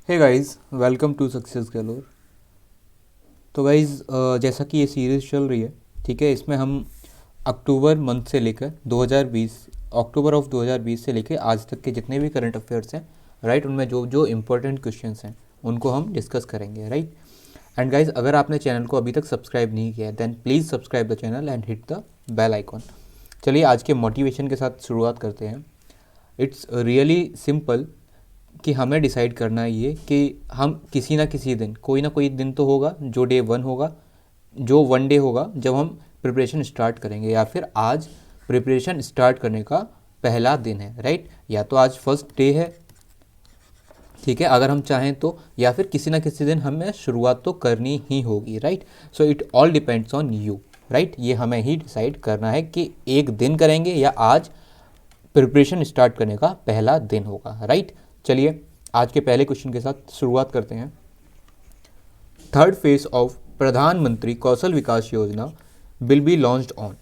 Hey guys, welcome to success galore. तो guys, जैसा कि ये सीरीज़ चल रही है, ठीक है, इसमें हम अक्टूबर मंथ से लेकर 2020 अक्टूबर ऑफ 2020 से लेकर आज तक के जितने भी करंट अफेयर्स हैं, राइट, उनमें जो जो इम्पोर्टेंट क्वेश्चंस हैं उनको हम डिस्कस करेंगे, राइट। एंड गाइस, अगर आपने चैनल को अभी तक सब्सक्राइब नहीं किया है then please subscribe the channel and hit the bell icon. चलिए आज के मोटिवेशन के साथ शुरुआत करते हैं। इट्स रियली सिंपल कि हमें डिसाइड करना है ये कि हम किसी ना किसी दिन, कोई ना कोई दिन तो होगा जो डे वन होगा, जो वन डे होगा जब हम प्रिपरेशन स्टार्ट करेंगे, या फिर आज प्रिपरेशन स्टार्ट करने का पहला दिन है, राइट। या तो आज फर्स्ट डे है, ठीक है, अगर हम चाहें तो, या फिर किसी ना किसी दिन हमें शुरुआत तो करनी ही होगी, right. So it all depends on you, right. ये हमें ही डिसाइड करना है कि एक दिन करेंगे या आज प्रिपरेशन स्टार्ट करने का पहला दिन होगा, राइट। चलिए आज के पहले क्वेश्चन के साथ शुरुआत करते हैं। थर्ड फेज ऑफ प्रधानमंत्री कौशल विकास योजना विल बी लॉन्च्ड ऑन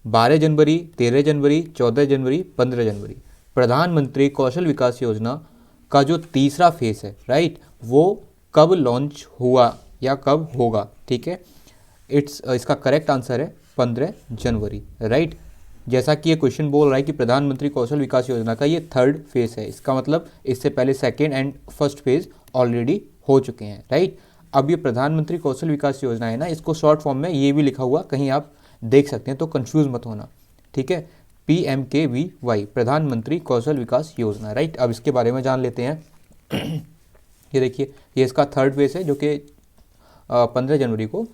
12 जनवरी, 13 जनवरी, 14 जनवरी, 15 जनवरी। प्रधानमंत्री कौशल विकास योजना का जो तीसरा फेज है, राइट, वो कब लॉन्च हुआ या कब होगा, ठीक है। इसका करेक्ट आंसर है 15 जनवरी, राइट। जैसा कि ये क्वेश्चन बोल रहा है कि प्रधानमंत्री कौशल विकास योजना का ये थर्ड फेज है, इसका मतलब इससे पहले second and first phase already हो चुके हैं, राइट। अब ये प्रधानमंत्री कौशल विकास योजना है ना, इसको शॉर्ट फॉर्म में ये भी लिखा हुआ कहीं आप देख सकते हैं, तो कंफ्यूज मत होना, ठीक है। PMKVY, प्रधानमंत्री कौशल विकास योजना, राइट। अब इसके बारे में जान लेते हैं। ये देखिए, ये इसका थर्ड फेज है जो कि 15 जनवरी को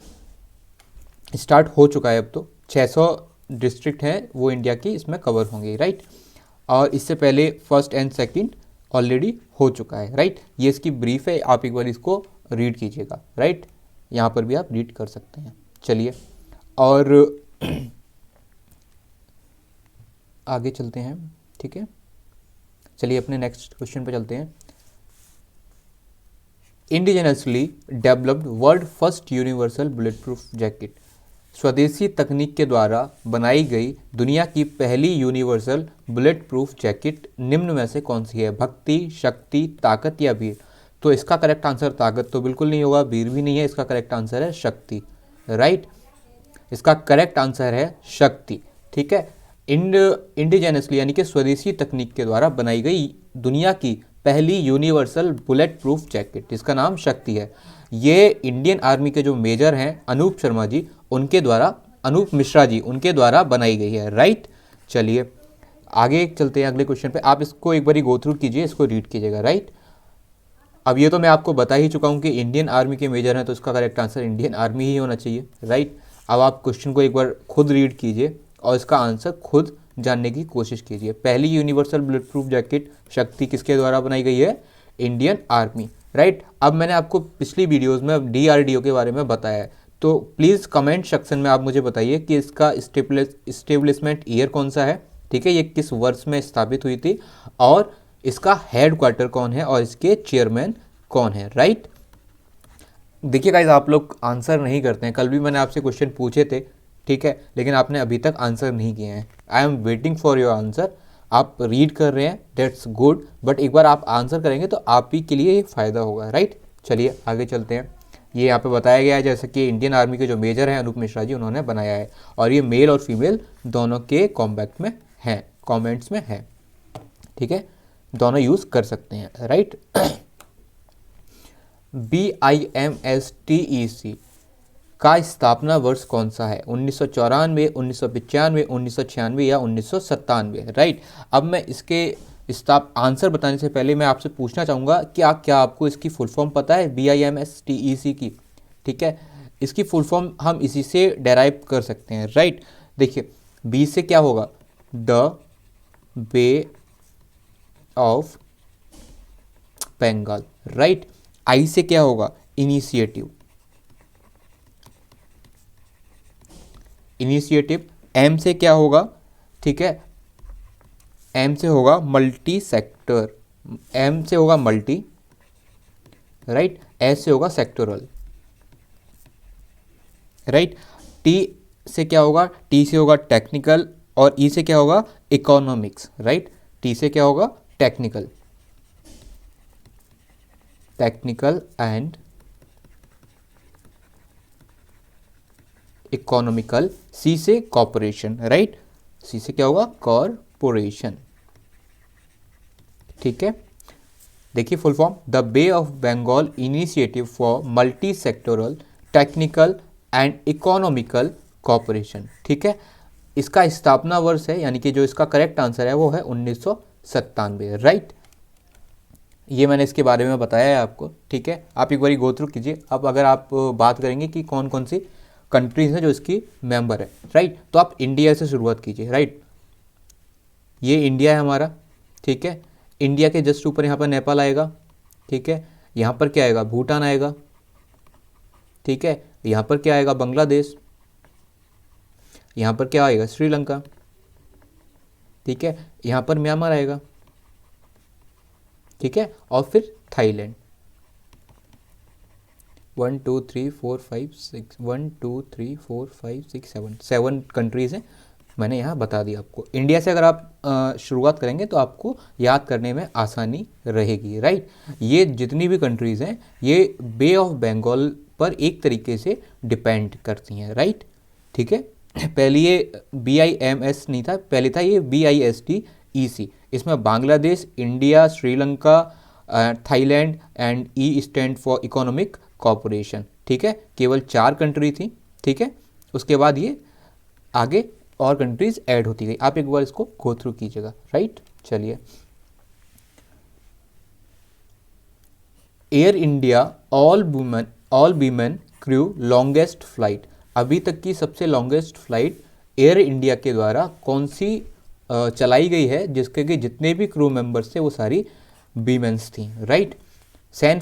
स्टार्ट हो चुका है। अब तो 600 डिस्ट्रिक्ट हैं वो इंडिया की इसमें कवर होंगे, राइट। और इससे पहले फर्स्ट एंड सेकंड ऑलरेडी हो चुका है, राइट। ये इसकी ब्रीफ है, आप एक बार इसको रीड कीजिएगा, राइट। यहाँ पर भी आप रीड कर सकते हैं। चलिए और आगे चलते हैं, ठीक है। चलिए अपने नेक्स्ट क्वेश्चन पे चलते हैं। Indigenously developed world first universal bullet proof jacket, स्वदेशी तकनीक के द्वारा बनाई गई दुनिया की पहली यूनिवर्सल बुलेट प्रूफ जैकेट निम्न में से कौन सी है? भक्ति, शक्ति, ताकत या वीर? तो इसका करेक्ट आंसर ताकत तो बिल्कुल नहीं होगा, वीर भी नहीं है, इसका करेक्ट आंसर है शक्ति, राइट। इसका करेक्ट आंसर है शक्ति, ठीक है। इंडिजेनसली यानी कि स्वदेशी तकनीक के द्वारा बनाई गई दुनिया की पहली यूनिवर्सल बुलेट प्रूफ जैकेट, जिसका नाम शक्ति है। ये इंडियन आर्मी के जो मेजर हैं अनूप शर्मा जी, उनके द्वारा, अनूप मिश्रा जी, उनके द्वारा बनाई गई है, राइट। चलिए आगे चलते हैं अगले क्वेश्चन पे। आप इसको एक बारी गो थ्रू कीजिए, इसको रीड कीजिएगा, राइट। अब ये तो मैं आपको बता ही चुका हूँ कि इंडियन आर्मी के मेजर हैं, तो इसका करेक्ट आंसर इंडियन आर्मी ही होना चाहिए, राइट। अब आप क्वेश्चन को एक बार खुद रीड कीजिए और इसका आंसर खुद जानने की कोशिश कीजिए। पहली यूनिवर्सल बुलेट प्रूफ जैकेट शक्ति किसके द्वारा बनाई गई है? Indian army, right. अब मैंने आपको पिछली वीडियोज़ में DRDO के बारे में बताया है, तो प्लीज़ कमेंट सेक्शन में आप मुझे बताइए कि इसका इस्टेब्लिशमेंट ईयर कौन सा है, ठीक है, ये किस वर्ष में स्थापित हुई थी, और इसका हेड क्वार्टर कौन है, और इसके चेयरमैन कौन है, राइट। देखिए गाइज, आप लोग आंसर नहीं करते हैं। कल भी मैंने आपसे क्वेश्चन पूछे थे, ठीक है, लेकिन आपने अभी तक आंसर नहीं किए हैं। I am waiting for your answer. आप रीड कर रहे हैं, डेट्स गुड, बट एक बार आप आंसर करेंगे तो आप ही के लिए फ़ायदा होगा, राइट। चलिए आगे चलते हैं। ये यहाँ पे बताया गया है जैसे कि इंडियन आर्मी के जो मेजर हैं अनूप मिश्रा जी, उन्होंने बनाया है, और ये मेल और फीमेल दोनों के कॉम्बैक्ट में है, कॉमेंट्स में है, ठीक है, दोनों यूज़ कर सकते हैं, राइट। BIMSTEC का स्थापना वर्ष कौन सा है? 1994, 1995, 1996 या 1997, राइट। अब मैं इसके आंसर बताने से पहले मैं आपसे पूछना चाहूँगा कि क्या आपको इसकी फुल फॉर्म पता है BIMSTEC की? ठीक है, इसकी फुल फॉर्म हम इसी से डेराइव कर सकते हैं, राइट। देखिए, बी से क्या होगा? The bay of Bengal, right. I से क्या होगा? Initiative, initiative. एम से क्या होगा? ठीक है, एम से होगा मल्टी सेक्टर, एम से होगा मल्टी, राइट। एस से होगा सेक्टोरल, राइट। टी से क्या होगा? टी से होगा टेक्निकल, और ई से क्या होगा? Economics, right. टी से क्या होगा? टेक्निकल, टेक्निकल एंड इकोनॉमिकल, सी से कॉर्पोरेशन, राइट, सी से क्या होगा, कॉर्पोरेशन, ठीक है। देखिए full form, the bay of Bengal initiative for multi sectoral technical and economical corporation, ठीक है। इसका स्थापना वर्ष है, यानी कि जो इसका करेक्ट आंसर है वो है 1997, राइट। ये मैंने इसके बारे में बताया है आपको, ठीक है। आप एक बार गो थ्रू कीजिए। अब अगर आप बात करेंगे कि कौन कौन सी कंट्रीज हैं जो इसकी मेंबर है, राइट, तो आप इंडिया से शुरुआत कीजिए, राइट। ये इंडिया है हमारा, ठीक है। इंडिया के जस्ट ऊपर यहाँ पर नेपाल आएगा, ठीक है। यहाँ पर क्या आएगा, भूटान आएगा, ठीक है। यहाँ पर क्या आएगा, बांग्लादेश। यहाँ पर क्या आएगा, श्रीलंका, ठीक है। यहाँ पर म्यांमार आएगा, ठीक है। और फिर थाईलैंड। 1 2 3 4 5 6 1 2 3 4 5 6 7 कंट्रीज़ हैं, मैंने यहाँ बता दिया आपको। इंडिया से अगर आप शुरुआत करेंगे तो आपको याद करने में आसानी रहेगी, राइट। ये जितनी भी कंट्रीज़ हैं ये बे ऑफ बंगाल पर एक तरीके से डिपेंड करती हैं, राइट, ठीक है। पहले ये BIMS नहीं था, पहले था ये BISTEC। इसमें Bangladesh, India, Sri Lanka, Thailand and E stand for economic corporation, ठीक है। केवल 4 कंट्री थी, ठीक है। उसके बाद ये आगे और कंट्रीज ऐड होती गई। आप एक बार इसको गो थ्रू कीजिएगा, राइट। चलिए, air India all women crew longest flight, अभी तक की सबसे लॉन्गेस्ट फ्लाइट एयर इंडिया के द्वारा कौन सी चलाई गई है, जिसके कि जितने भी क्रू मेंबर्स थे वो सारी वीमेंस थी, right. San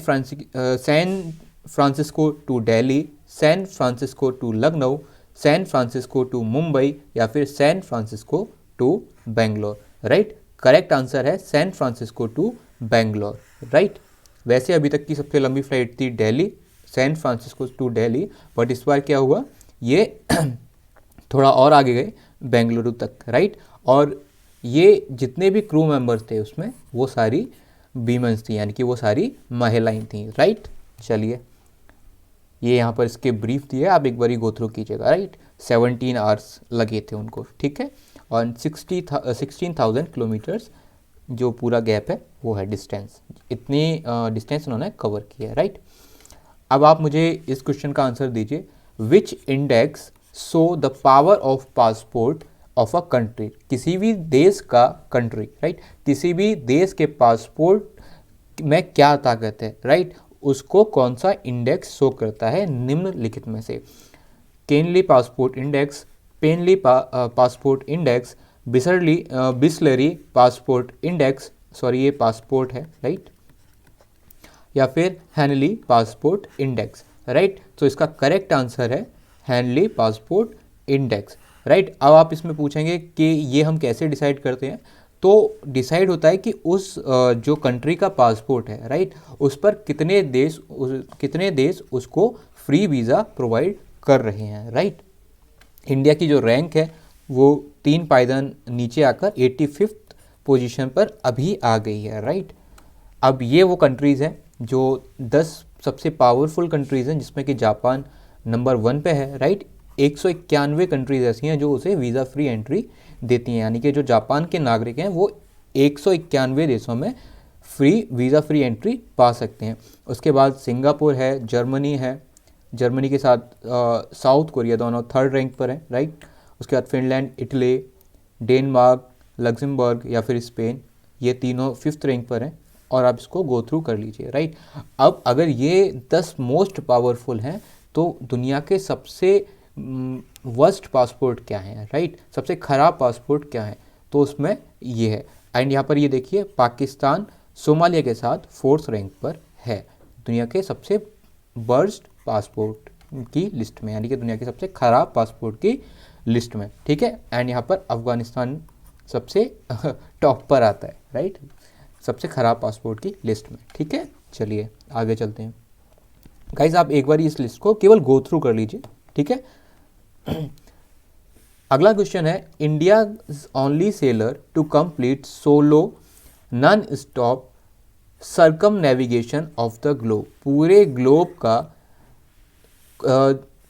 Francisco to Delhi, San Francisco to Lucknow, San Francisco to Mumbai, या फिर San Francisco to Bangalore, right. Correct answer है San Francisco to Bangalore, right. वैसे अभी तक की सबसे लंबी फ्लाइट थी Delhi, San Francisco to Delhi, but इस बार क्या हुआ, ये थोड़ा और आगे गए बेंगलुरु तक, राइट। और ये जितने भी क्रू मेंबर्स थे उसमें वो सारी वीमेंस थी, यानी कि वो सारी महिलाएं थी, राइट। चलिए, ये यहाँ पर इसके ब्रीफ दिए, आप एक बार गो थ्रू कीजिएगा, राइट। 17 आवर्स लगे थे उनको, ठीक है। और 16,000 किलोमीटर्स जो पूरा गैप है वो है डिस्टेंस, इतनी डिस्टेंस उन्होंने कवर किया है, राइट। अब आप मुझे इस क्वेश्चन का आंसर दीजिए, which index show the power of passport of a country, किसी भी देश का कंट्री, राइट, किसी भी देश के पासपोर्ट में क्या ताकत है, राइट, उसको कौन सा इंडेक्स शो करता है निम्नलिखित में से। Kenley passport index, Penley passport index, Bisleri passport index, sorry ये पासपोर्ट है, राइट, या फिर हैनली पासपोर्ट इंडेक्स, राइट। तो इसका करेक्ट आंसर है हैनली पासपोर्ट इंडेक्स, राइट। अब आप इसमें पूछेंगे कि ये हम कैसे डिसाइड करते हैं, तो डिसाइड होता है कि उस जो कंट्री का पासपोर्ट है, राइट, उस पर कितने देश उसको फ्री वीज़ा प्रोवाइड कर रहे हैं, राइट। इंडिया की जो रैंक है वो 3 पायदान नीचे आकर 85th पोजीशन पर अभी आ गई है, राइट। अब ये वो कंट्रीज़ हैं जो 10 सबसे पावरफुल कंट्रीज़ हैं, जिसमें कि जापान नंबर 1 पे है, राइट। 191 कंट्रीज़ ऐसी हैं जो उसे वीज़ा फ्री एंट्री देती हैं, यानी कि जो जापान के नागरिक हैं वो 191 देशों में वीज़ा फ्री एंट्री पा सकते हैं। उसके बाद सिंगापुर है, जर्मनी है, जर्मनी के साथ साउथ कोरिया दोनों 3rd रैंक पर हैं, राइट। उसके बाद फिनलैंड, इटली, डेनमार्क, लग्जमबर्ग या फिर स्पेन, ये तीनों 5th रैंक पर हैं। और आप इसको गो थ्रू कर लीजिए, राइट। अब अगर ये 10 मोस्ट पावरफुल हैं तो दुनिया के सबसे वर्स्ट पासपोर्ट क्या है, राइट, सबसे ख़राब पासपोर्ट क्या है, तो उसमें ये है। एंड यहाँ पर ये देखिए, पाकिस्तान सोमालिया के साथ 4th रैंक पर है दुनिया के सबसे वर्स्ट पासपोर्ट की लिस्ट में, यानी कि दुनिया के सबसे ख़राब पासपोर्ट की लिस्ट में, ठीक है। एंड यहाँ पर अफगानिस्तान सबसे टॉप पर आता है, राइट, सबसे ख़राब पासपोर्ट की लिस्ट में, ठीक है। चलिए आगे चलते हैं गाइज, आप एक बार इस लिस्ट को केवल गो थ्रू कर लीजिए, ठीक है। अगला क्वेश्चन है, India only sailor to complete solo non stop circumnavigation of the globe, पूरे ग्लोब का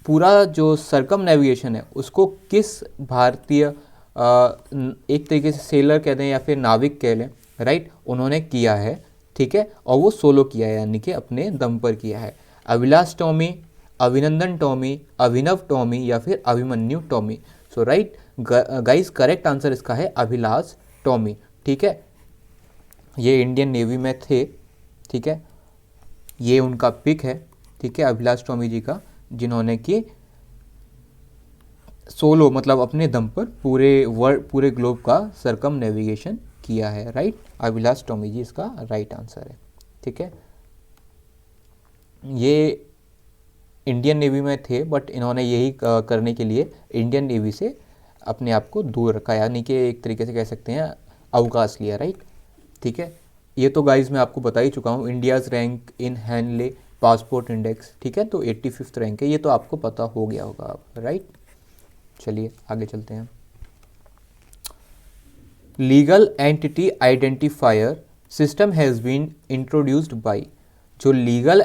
पूरा जो सर्कम नेविगेशन है उसको किस भारतीय एक तरीके से सेलर कहते हैं या फिर नाविक कह लें, राइट, उन्होंने किया है, ठीक है, और वो सोलो किया है, यानी कि अपने दम पर किया है। अभिलाष टॉमी, अभिनंदन टॉमी, अभिनव टॉमी या फिर अभिमन्यु टॉमी। सो राइट गाइस, करेक्ट आंसर इसका है अभिलाष टॉमी, ठीक है। ये इंडियन नेवी में थे, ठीक है, ये उनका पिक है, ठीक है, अभिलाष टॉमी जी का, जिन्होंने कि सोलो मतलब अपने दम पर पूरे ग्लोब का सर्कम नेविगेशन किया है, राइट। अभिलाष टॉमी जी इसका राइट आंसर है, ठीक है। ये इंडियन नेवी में थे, बट इन्होंने यही करने के लिए इंडियन नेवी से अपने आप को दूर रखा, यानी कि एक तरीके से कह सकते हैं अवकाश लिया, राइट, ठीक है। ये तो गाइज मैं आपको बता ही चुका हूँ, India's rank in Henle passport index, ठीक है, तो 85th रैंक है, ये तो आपको पता हो गया होगा आप, राइट। चलिए आगे चलते हैं। Legal entity identifier system has been introduced by, जो लीगल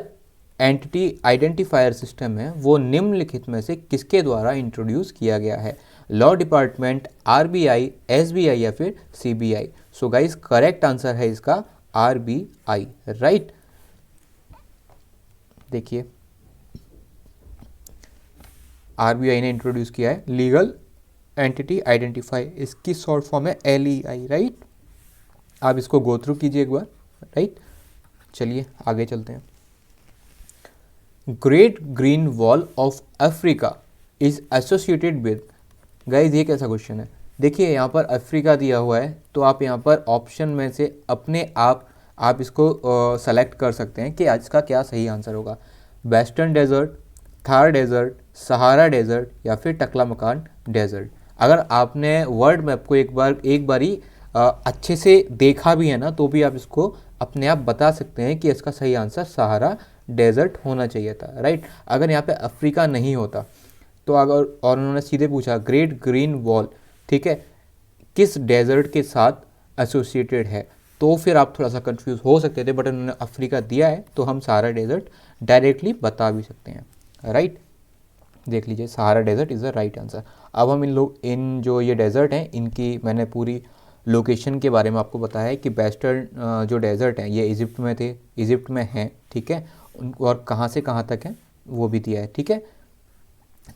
एंटिटी आइडेंटिफायर सिस्टम है वो निम्नलिखित में से किसके द्वारा इंट्रोड्यूस किया गया है? लॉ डिपार्टमेंट, आरबीआई, एसबीआई या फिर CBI. So guys correct answer है इसका आरबीआई, राइट। देखिए आरबीआई ने इंट्रोड्यूस किया है लीगल एंटिटी आइडेंटिफाई, इसकी शॉर्ट फॉर्म है एलईआई, राइट। आप इसको गो थ्रू कीजिए एक बार, राइट। चलिए आगे चलते हैं। Great green wall of Africa is associated with, guys ये कैसा क्वेश्चन है? देखिए यहाँ पर अफ्रीका दिया हुआ है, तो आप यहाँ पर ऑप्शन में से अपने आप इसको सेलेक्ट कर सकते हैं कि आज का क्या सही आंसर होगा। Western desert, Thar desert, Sahara desert या फिर टकलामकान डेजर्ट। अगर आपने वर्ल्ड मैप को एक बारी अच्छे से देखा भी है ना, तो भी आप इसको अपने आप बता सकते हैं कि इसका सही आंसर सहारा डेजर्ट होना चाहिए था, राइट। अगर यहाँ पे अफ्रीका नहीं होता तो अगर और उन्होंने सीधे पूछा ग्रेट ग्रीन वॉल, ठीक है, किस डेजर्ट के साथ एसोसिएटेड है, तो फिर आप थोड़ा सा कंफ्यूज हो सकते थे, बट उन्होंने अफ्रीका दिया है तो हम सहारा डेजर्ट डायरेक्टली बता भी सकते हैं, राइट। देख लीजिए Sahara desert is the right answer. अब हम इन जो ये डेजर्ट हैं इनकी मैंने पूरी लोकेशन के बारे में आपको बताया है कि वेस्टर्न जो डेजर्ट हैं ये इजिप्ट में थे, इजिप्ट में हैं, ठीक है, और कहाँ से कहाँ तक हैं वो भी दिया है, ठीक है।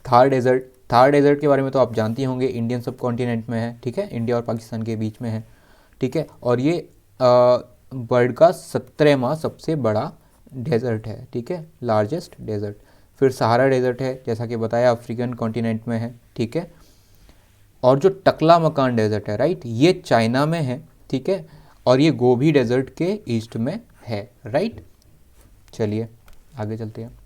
थार डेजर्ट के बारे में तो आप जानते होंगे, इंडियन सब कॉन्टिनेंट में है, ठीक है, इंडिया और पाकिस्तान के बीच में है, ठीक है, और ये वर्ल्ड का 17वां सबसे बड़ा डेजर्ट है, ठीक है, लार्जेस्ट डेजर्ट। फिर सहारा डेजर्ट है, जैसा कि बताया अफ्रीकन कॉन्टिनेंट में है, ठीक है, और जो टकलामकान डेजर्ट है, राइट, ये चाइना में है, ठीक है, और ये गोबी डेजर्ट के ईस्ट में है, राइट। चलिए आगे चलते हैं।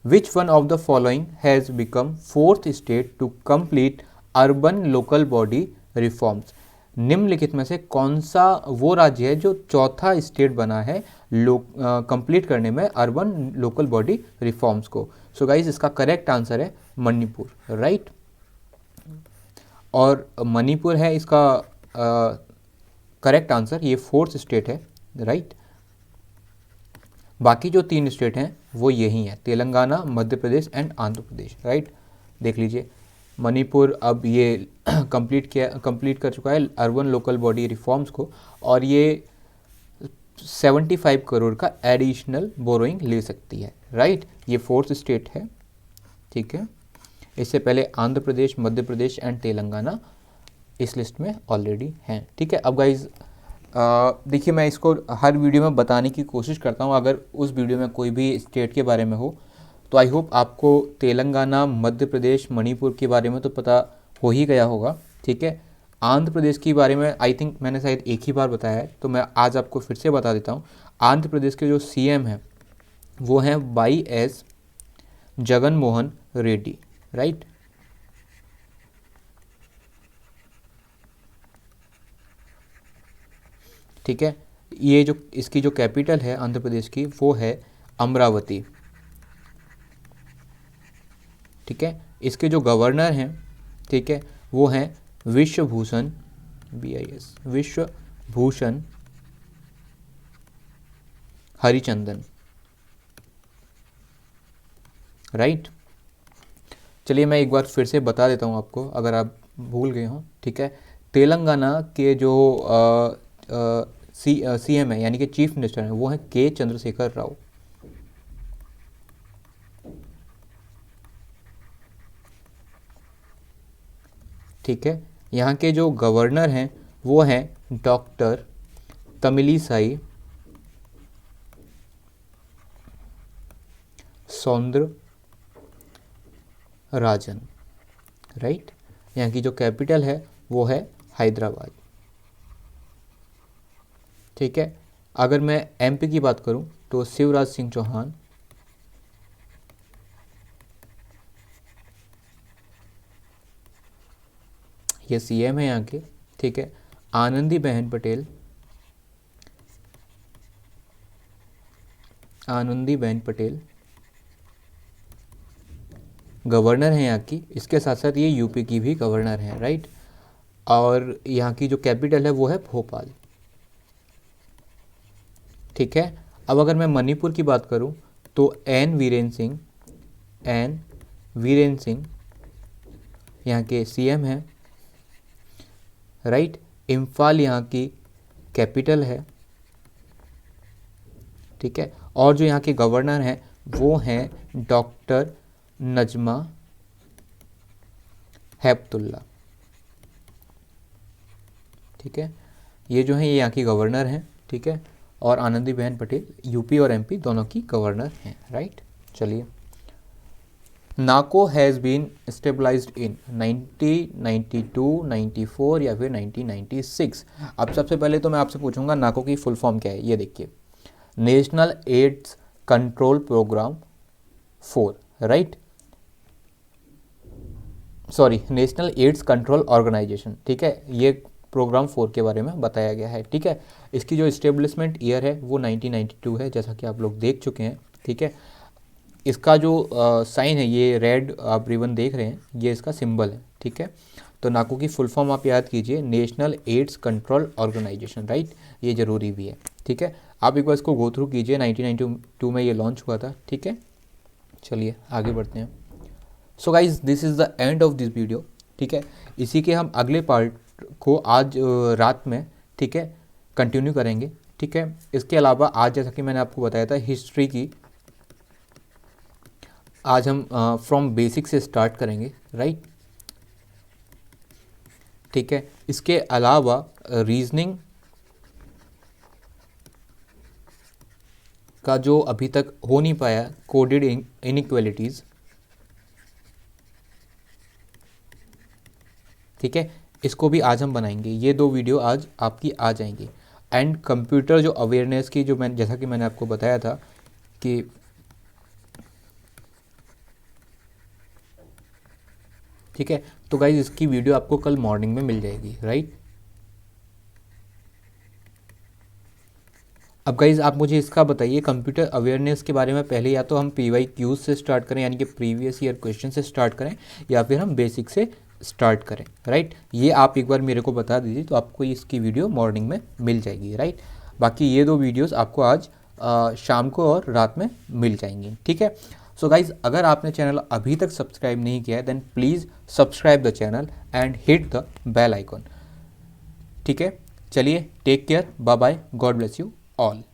Which one of the following has become 4th state to complete urban local body reforms? निम्नलिखित में से कौन सा वो राज्य है जो चौथा स्टेट बना है कंप्लीट करने में अर्बन लोकल बॉडी रिफॉर्म्स को? सो गाइज इसका करेक्ट आंसर है मणिपुर, राइट। और मणिपुर है इसका करेक्ट आंसर, ये 4th स्टेट है, राइट। बाकी जो 3 स्टेट हैं वो यही हैं, तेलंगाना, मध्य प्रदेश एंड आंध्र प्रदेश, राइट। देख लीजिए मणिपुर अब ये कंप्लीट कर चुका है अर्बन लोकल बॉडी रिफॉर्म्स को, और ये 75 करोड़ का एडिशनल बोरोइंग ले सकती है, राइट। ये 4th स्टेट है, ठीक है। इससे पहले आंध्र प्रदेश, मध्य प्रदेश एंड तेलंगाना इस लिस्ट में ऑलरेडी हैं, ठीक है। अब गाइज देखिए मैं इसको हर वीडियो में बताने की कोशिश करता हूँ, अगर उस वीडियो में कोई भी स्टेट के बारे में हो तो आई होप आपको तेलंगाना, मध्य प्रदेश, मणिपुर के बारे में तो पता हो ही गया होगा, ठीक है। आंध्र प्रदेश के बारे में आई थिंक मैंने शायद एक ही बार बताया है, तो मैं आज आपको फिर से बता देता हूँ। आंध्र प्रदेश के जो सीएम हैं वो हैं YS जगन मोहन रेड्डी, राइट। ठीक है, ये जो इसकी जो कैपिटल है आंध्र प्रदेश की वो है अमरावती, ठीक है। इसके जो गवर्नर हैं, ठीक है, वो हैं विश्वभूषण, BIS विश्वभूषण हरिचंदन, राइट। चलिए मैं एक बार फिर से बता देता हूँ आपको अगर आप भूल गए हों, ठीक है। तेलंगाना के जो सीएम है यानी कि चीफ मिनिस्टर हैं वो हैं के चंद्रशेखर राव, ठीक है। यहाँ के जो गवर्नर हैं वो हैं डॉक्टर तमिलिसाई सौंदर राजन, राइट। यहाँ की जो कैपिटल है वो है हैदराबाद, ठीक है। अगर मैं एमपी की बात करूं तो शिवराज सिंह चौहान, ये सीएम है यहाँ के, ठीक है। आनंदीबेन पटेल, आनंदीबेन पटेल गवर्नर हैं यहाँ की, इसके साथ साथ ये यूपी की भी गवर्नर हैं, राइट। और यहाँ की जो कैपिटल है वो है भोपाल, ठीक है। अब अगर मैं मणिपुर की बात करूँ तो एन वीरेन सिंह यहाँ के सीएम हैं, राइट। इम्फाल यहाँ की कैपिटल है, ठीक है। और जो यहाँ के गवर्नर हैं वो हैं डॉक्टर नजमा हेपतुल्ला, ठीक है। ये जो है ये यहाँ की गवर्नर हैं, ठीक है। और आनंदीबेन पटेल यूपी और एमपी दोनों की गवर्नर हैं, राइट। चलिए, नाको हैज़ बीन स्टेबलाइज्ड इन 1992, 94 या फिर 1996। अब सबसे पहले तो मैं आपसे पूछूंगा नाको की फुल फॉर्म क्या है। ये देखिए, national AIDS control programme 4, right, sorry national AIDS control organisation, ठीक है। ये प्रोग्राम 4 के बारे में बताया गया है, ठीक है। इसकी जो इस्टेब्लिशमेंट ईयर है वो 1992 है, जैसा कि आप लोग देख चुके हैं, ठीक है। इसका जो साइन है, ये रेड आप रिबन देख रहे हैं, ये इसका सिंबल है, ठीक है। तो नाको की फुल फॉर्म आप याद कीजिए, national AIDS control organisation, right. ये ज़रूरी भी है, ठीक है। आप एक बार इसको गो थ्रू कीजिए, 1992 में ये लॉन्च हुआ था, ठीक है। चलिए आगे बढ़ते हैं। So guys, this is the end of this video, ठीक है। इसी के हम अगले पार्ट को आज रात में, ठीक है, कंटिन्यू करेंगे, ठीक है। इसके अलावा आज जैसा कि मैंने आपको बताया था हिस्ट्री की, आज हम फ्रॉम बेसिक से स्टार्ट करेंगे, राइट, ठीक है। इसके अलावा रीजनिंग का जो अभी तक हो नहीं पाया, कोडेड इनइक्वालिटीज़, ठीक है, इसको भी आज हम बनाएंगे। ये 2 वीडियो आज आपकी आ जाएंगी। एंड कंप्यूटर जो अवेयरनेस की, जो मैं जैसा कि मैंने आपको बताया था कि ठीक है, तो गाइज इसकी वीडियो आपको कल मॉर्निंग में मिल जाएगी, राइट। अब गाइज आप मुझे इसका बताइए, कंप्यूटर अवेयरनेस के बारे में पहले या तो हम PYQs से स्टार्ट करें, यानी कि प्रीवियस ईयर क्वेश्चन से स्टार्ट करें, या फिर हम बेसिक से स्टार्ट करें, राइट। ये आप एक बार मेरे को बता दीजिए, तो आपको इसकी वीडियो मॉर्निंग में मिल जाएगी, राइट। बाकी ये 2 वीडियोज़ आपको आज शाम को और रात में मिल जाएंगी, ठीक है। सो गाइज, अगर आपने चैनल अभी तक सब्सक्राइब नहीं किया है then please subscribe the channel and hit the bell icon, ठीक है। चलिए, take care, bye bye, God bless you all.